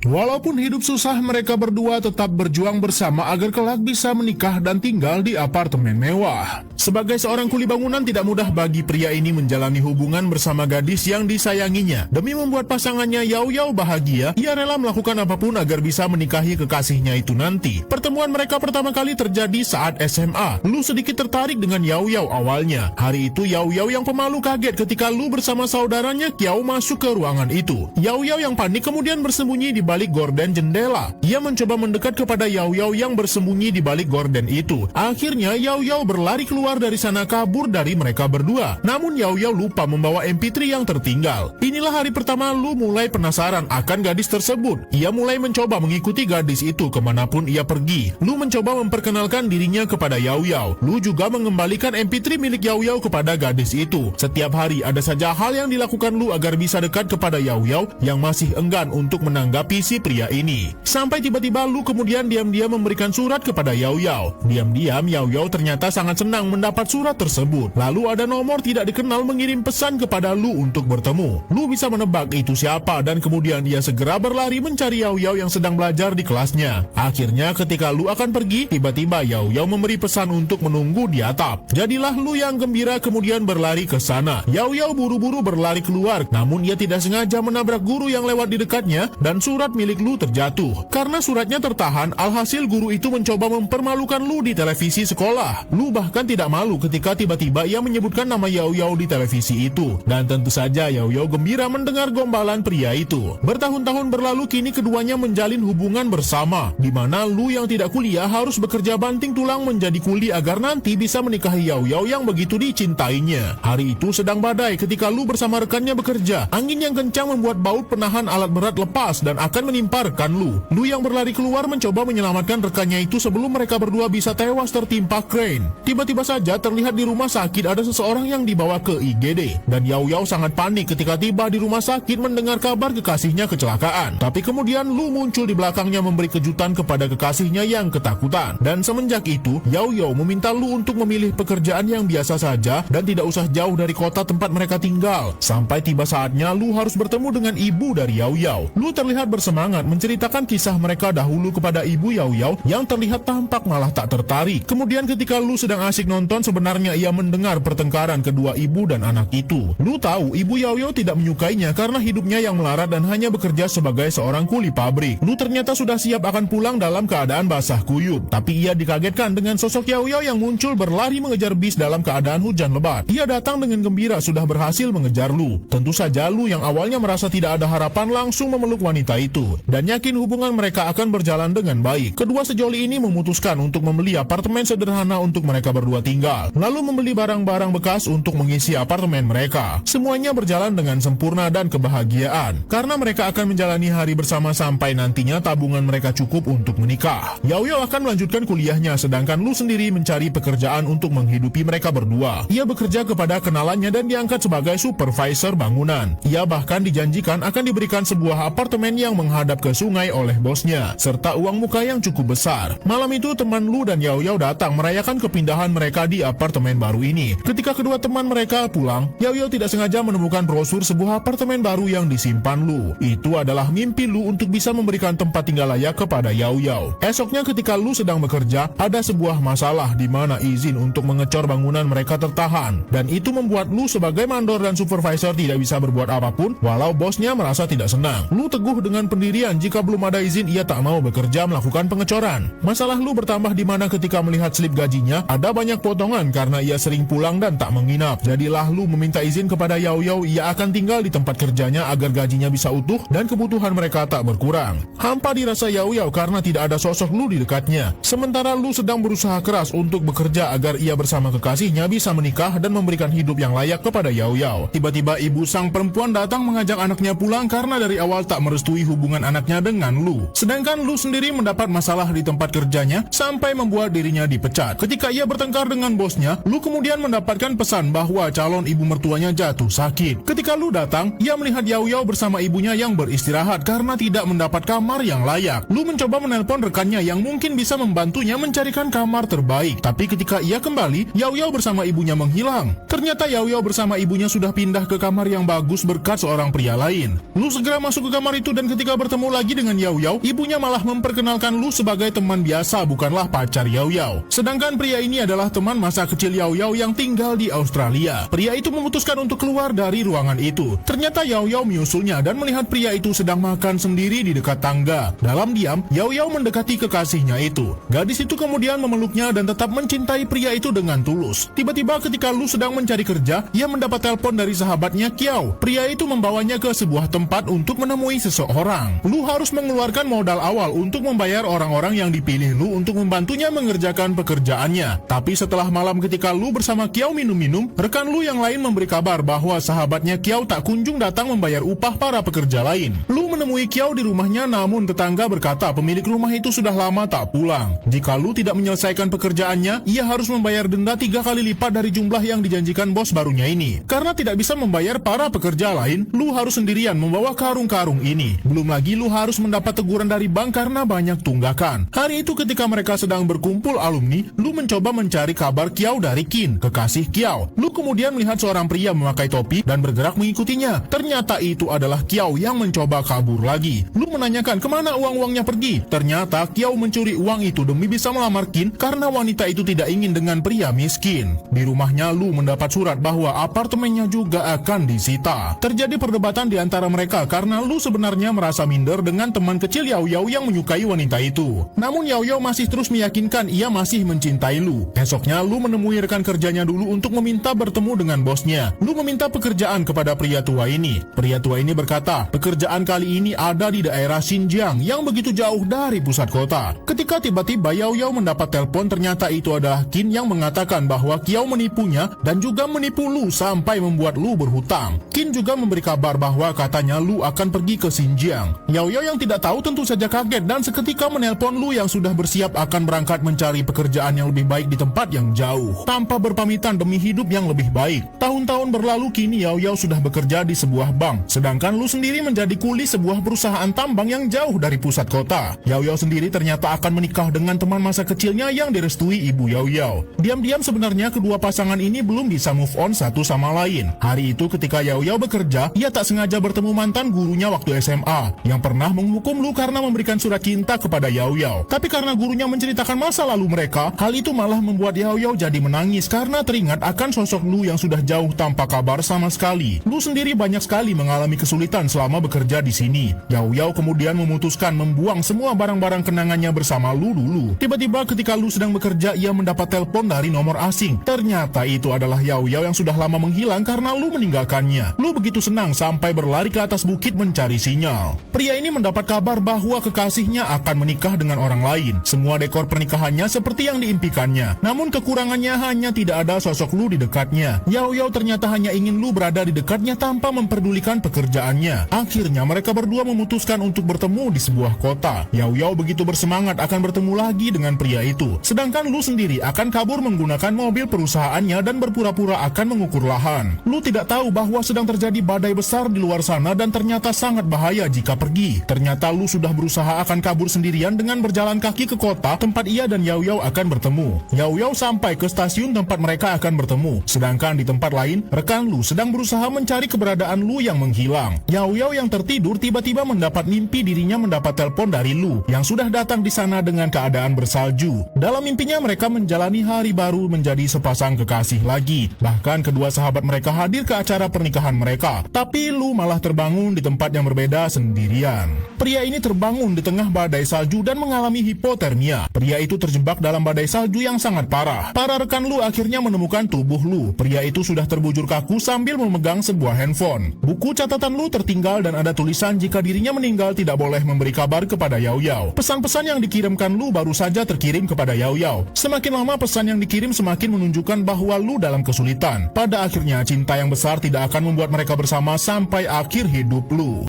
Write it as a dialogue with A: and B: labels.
A: Walaupun hidup susah, mereka berdua tetap berjuang bersama agar kelak bisa menikah dan tinggal di apartemen mewah. Sebagai seorang kuli bangunan, tidak mudah bagi pria ini menjalani hubungan bersama gadis yang disayanginya. Demi membuat pasangannya Yao Yao bahagia, ia rela melakukan apapun agar bisa menikahi kekasihnya itu nanti. Pertemuan mereka pertama kali terjadi saat SMA. Lu sedikit tertarik dengan Yao Yao awalnya. Hari itu Yao Yao yang pemalu kaget ketika Lu bersama saudaranya Kiao masuk ke ruangan itu. Yao Yao yang panik kemudian bersembunyi di balik gorden jendela. Ia mencoba mendekat kepada Yao Yao yang bersembunyi di balik gorden itu. Akhirnya Yao Yao berlari keluar dari sana, kabur dari mereka berdua. Namun Yao Yao lupa membawa MP3 yang tertinggal. Inilah hari pertama Lu mulai penasaran akan gadis tersebut. Ia mulai mencoba mengikuti gadis itu kemanapun ia pergi. Lu mencoba memperkenalkan dirinya kepada Yao Yao. Lu juga mengembalikan MP3 milik Yao Yao kepada gadis itu. Setiap hari ada saja hal yang dilakukan Lu agar bisa dekat kepada Yao Yao yang masih enggan untuk menanggapi si pria ini. Sampai tiba-tiba Lu kemudian diam-diam memberikan surat kepada Yao Yao. Diam-diam Yao Yao ternyata sangat senang mendapat surat tersebut. Lalu ada nomor tidak dikenal mengirim pesan kepada Lu untuk bertemu. Lu bisa menebak itu siapa dan kemudian ia segera berlari mencari Yao Yao yang sedang belajar di kelasnya. Akhirnya ketika Lu akan pergi, tiba-tiba Yao Yao memberi pesan untuk menunggu di atap. Jadilah Lu yang gembira kemudian berlari ke sana. Yao Yao buru-buru berlari keluar, namun ia tidak sengaja menabrak guru yang lewat di dekatnya dan surat milik Lu terjatuh. Karena suratnya tertahan, alhasil guru itu mencoba mempermalukan Lu di televisi sekolah. Lu bahkan tidak malu ketika tiba-tiba ia menyebutkan nama Yao Yao di televisi itu. Dan tentu saja Yao Yao gembira mendengar gombalan pria itu. Bertahun-tahun berlalu, kini keduanya menjalin hubungan bersama, di mana Lu yang tidak kuliah harus bekerja banting tulang menjadi kuli agar nanti bisa menikahi Yao Yao yang begitu dicintainya. Hari itu sedang badai ketika Lu bersama rekannya bekerja. Angin yang kencang membuat baut penahan alat berat lepas dan akan menimpa rekan Lu. Lu yang berlari keluar mencoba menyelamatkan rekannya itu sebelum mereka berdua bisa tewas tertimpa crane. Tiba-tiba saja terlihat di rumah sakit ada seseorang yang dibawa ke IGD. Dan Yao Yao sangat panik ketika tiba di rumah sakit mendengar kabar kekasihnya kecelakaan. Tapi kemudian Lu muncul di belakangnya memberi kejutan kepada kekasihnya yang ketakutan. Dan semenjak itu, Yao Yao meminta Lu untuk memilih pekerjaan yang biasa saja dan tidak usah jauh dari kota tempat mereka tinggal. Sampai tiba saatnya Lu harus bertemu dengan ibu dari Yao Yao. Lu terlihat bersemangat menceritakan kisah mereka dahulu kepada ibu Yao Yao yang terlihat tampak malah tak tertarik. Kemudian ketika Lu sedang asik nonton, sebenarnya ia mendengar pertengkaran kedua ibu dan anak itu. Lu tahu ibu Yao Yao tidak menyukainya karena hidupnya yang melarat dan hanya bekerja sebagai seorang kuli pabrik. Lu ternyata sudah siap akan pulang dalam keadaan basah kuyup. Tapi ia dikagetkan dengan sosok Yao Yao yang muncul berlari mengejar bis dalam keadaan hujan lebat. Ia datang dengan gembira sudah berhasil mengejar Lu. Tentu saja Lu yang awalnya merasa tidak ada harapan langsung memeluk wanita itu dan yakin hubungan mereka akan berjalan dengan baik. Kedua sejoli ini memutuskan untuk membeli apartemen sederhana untuk mereka berdua tinggal, lalu membeli barang-barang bekas untuk mengisi apartemen mereka. Semuanya berjalan dengan sempurna dan kebahagiaan karena mereka akan menjalani hari bersama sampai nantinya tabungan mereka cukup untuk menikah. Yao Yao akan melanjutkan kuliahnya sedangkan Lu sendiri mencari pekerjaan untuk menghidupi mereka berdua. Ia bekerja kepada kenalannya dan diangkat sebagai supervisor bangunan. Ia bahkan dijanjikan akan diberikan sebuah apartemen yang menghadap ke sungai oleh bosnya, serta uang muka yang cukup besar. Malam itu teman Lu dan Yao Yao datang merayakan kepindahan mereka di apartemen baru ini. Ketika kedua teman mereka pulang, Yao Yao tidak sengaja menemukan brosur sebuah apartemen baru yang disimpan Lu. Itu adalah mimpi Lu untuk bisa memberikan tempat tinggal layak kepada Yao Yao. Esoknya ketika Lu sedang bekerja, ada sebuah masalah di mana izin untuk mengecor bangunan mereka tertahan. Dan itu membuat Lu sebagai mandor dan supervisor tidak bisa berbuat apapun walau bosnya merasa tidak senang. Lu teguh dengan pendirian jika belum ada izin ia tak mau bekerja melakukan pengecoran. Masalah Lu bertambah di mana ketika melihat slip gajinya ada banyak potongan karena ia sering pulang dan tak menginap. Jadilah Lu meminta izin kepada Yao Yao ia akan tinggal di tempat kerjanya agar gajinya bisa utuh dan kebutuhan mereka tak berkurang. Hampa dirasa Yao Yao karena tidak ada sosok Lu di dekatnya. Sementara Lu sedang berusaha keras untuk bekerja agar ia bersama kekasihnya bisa menikah dan memberikan hidup yang layak kepada Yao Yao. Tiba-tiba ibu sang perempuan datang mengajak anaknya pulang karena dari awal tak merestui hubungan anaknya dengan Lu. Sedangkan Lu sendiri mendapat masalah di tempat kerjanya sampai membuat dirinya dipecat. Ketika ia bertengkar dengan bosnya, Lu kemudian mendapatkan pesan bahwa calon ibu mertuanya jatuh sakit. Ketika Lu datang, ia melihat Yao Yao bersama ibunya yang beristirahat karena tidak mendapat kamar yang layak. Lu mencoba menelpon rekannya yang mungkin bisa membantunya mencarikan kamar terbaik. Tapi ketika ia kembali, Yao Yao bersama ibunya menghilang. Ternyata Yao Yao bersama ibunya sudah pindah ke kamar yang bagus berkat seorang pria lain. Lu segera masuk ke kamar itu dan ketika Ketika bertemu lagi dengan Yao Yao, ibunya malah memperkenalkan Lu sebagai teman biasa, bukanlah pacar Yao Yao. Sedangkan pria ini adalah teman masa kecil Yao Yao yang tinggal di Australia. Pria itu memutuskan untuk keluar dari ruangan itu. Ternyata Yao Yao menyusulnya dan melihat pria itu sedang makan sendiri di dekat tangga. Dalam diam, Yao Yao mendekati kekasihnya itu. Gadis itu kemudian memeluknya dan tetap mencintai pria itu dengan tulus. Tiba-tiba ketika Lu sedang mencari kerja, ia mendapat telepon dari sahabatnya Kiao. Pria itu membawanya ke sebuah tempat untuk menemui seseorang. Lu harus mengeluarkan modal awal untuk membayar orang-orang yang dipilih Lu untuk membantunya mengerjakan pekerjaannya. Tapi setelah malam ketika Lu bersama Kiao minum-minum, rekan Lu yang lain memberi kabar bahwa sahabatnya Kiao tak kunjung datang membayar upah para pekerja lain. Lu menemui Kiao di rumahnya, namun tetangga berkata pemilik rumah itu sudah lama tak pulang. Jika Lu tidak menyelesaikan pekerjaannya, ia harus membayar denda 3 kali lipat dari jumlah yang dijanjikan bos barunya ini. Karena tidak bisa membayar para pekerja lain, Lu harus sendirian membawa karung-karung ini. Belum lagi Lu harus mendapat teguran dari bank karena banyak tunggakan. Hari itu ketika mereka sedang berkumpul alumni, Lu mencoba mencari kabar Kiao dari Qin, kekasih Kiao. Lu kemudian melihat seorang pria memakai topi dan bergerak mengikutinya. Ternyata itu adalah Kiao yang mencoba kabur lagi. Lu menanyakan kemana uang-uangnya pergi. Ternyata Kiao mencuri uang itu demi bisa melamar Qin karena wanita itu tidak ingin dengan pria miskin. Di rumahnya Lu mendapat surat bahwa apartemennya juga akan disita. Terjadi perdebatan di antara mereka karena Lu sebenarnya merasa minder dengan teman kecil Yao Yao yang menyukai wanita itu. Namun Yao Yao masih terus meyakinkan ia masih mencintai Lu. Esoknya Lu menemui rekan kerjanya dulu untuk meminta bertemu dengan bosnya. Lu meminta pekerjaan kepada pria tua ini. Pria tua ini berkata, pekerjaan kali ini ada di daerah Xinjiang yang begitu jauh dari pusat kota. Ketika tiba-tiba Yao Yao mendapat telepon, ternyata itu adalah Qin yang mengatakan bahwa Kiao menipunya dan juga menipu Lu sampai membuat Lu berhutang. Qin juga memberi kabar bahwa katanya Lu akan pergi ke Xinjiang. Yao Yao yang tidak tahu tentu saja kaget dan seketika menelpon Lu yang sudah bersiap akan berangkat mencari pekerjaan yang lebih baik di tempat yang jauh. Tanpa berpamitan demi hidup yang lebih baik. Tahun-tahun berlalu kini Yao Yao sudah bekerja di sebuah bank. Sedangkan Lu sendiri menjadi kuli sebuah perusahaan tambang yang jauh dari pusat kota. Yao Yao sendiri ternyata akan menikah dengan teman masa kecilnya yang direstui ibu Yao Yao. Diam-diam sebenarnya kedua pasangan ini belum bisa move on satu sama lain. Hari itu ketika Yao Yao bekerja, ia tak sengaja bertemu mantan gurunya waktu SMA yang pernah menghukum Lu karena memberikan surat cinta kepada Yao Yao. Tapi karena gurunya menceritakan masa lalu mereka, hal itu malah membuat Yao Yao jadi menangis karena teringat akan sosok Lu yang sudah jauh tanpa kabar sama sekali. Lu sendiri banyak sekali mengalami kesulitan selama bekerja di sini. Yao Yao kemudian memutuskan membuang semua barang-barang kenangannya bersama Lu dulu. Tiba-tiba ketika Lu sedang bekerja, ia mendapat telepon dari nomor asing. Ternyata itu adalah Yao Yao yang sudah lama menghilang karena Lu meninggalkannya. Lu begitu senang sampai berlari ke atas bukit mencari sinyal. Pria ini mendapat kabar bahwa kekasihnya akan menikah dengan orang lain. Semua dekor pernikahannya seperti yang diimpikannya. Namun kekurangannya hanya tidak ada sosok Lu di dekatnya. Yao Yao ternyata hanya ingin Lu berada di dekatnya tanpa memperdulikan pekerjaannya. Akhirnya mereka berdua memutuskan untuk bertemu di sebuah kota. Yao Yao begitu bersemangat akan bertemu lagi dengan pria itu. Sedangkan Lu sendiri akan kabur menggunakan mobil perusahaannya dan berpura-pura akan mengukur lahan. Lu tidak tahu bahwa sedang terjadi badai besar di luar sana dan ternyata sangat bahaya jika pergi. Ternyata Lu sudah berusaha akan kabur sendirian dengan berjalan kaki ke kota tempat ia dan Yao Yao akan bertemu. Yao Yao sampai ke stasiun tempat mereka akan bertemu. Sedangkan di tempat lain, rekan Lu sedang berusaha mencari keberadaan Lu yang menghilang. Yao Yao yang tertidur tiba-tiba mendapat mimpi dirinya mendapat telepon dari Lu yang sudah datang di sana dengan keadaan bersalju. Dalam mimpinya mereka menjalani hari baru menjadi sepasang kekasih lagi. Bahkan kedua sahabat mereka hadir ke acara pernikahan mereka. Tapi Lu malah terbangun di tempat yang berbeda sendirian. Pria ini terbangun di tengah badai salju dan mengalami hipotermia. Pria itu terjebak dalam badai salju yang sangat parah. Para rekan Lu akhirnya menemukan tubuh Lu. Pria itu sudah terbujur kaku sambil memegang sebuah handphone. Buku catatan Lu tertinggal dan ada tulisan jika dirinya meninggal tidak boleh memberi kabar kepada Yao Yao. Pesan-pesan yang dikirimkan Lu baru saja terkirim kepada Yao Yao. Semakin lama pesan yang dikirim semakin menunjukkan bahwa Lu dalam kesulitan. Pada akhirnya cinta yang besar tidak akan membuat mereka bersama sampai akhir hidup Lu.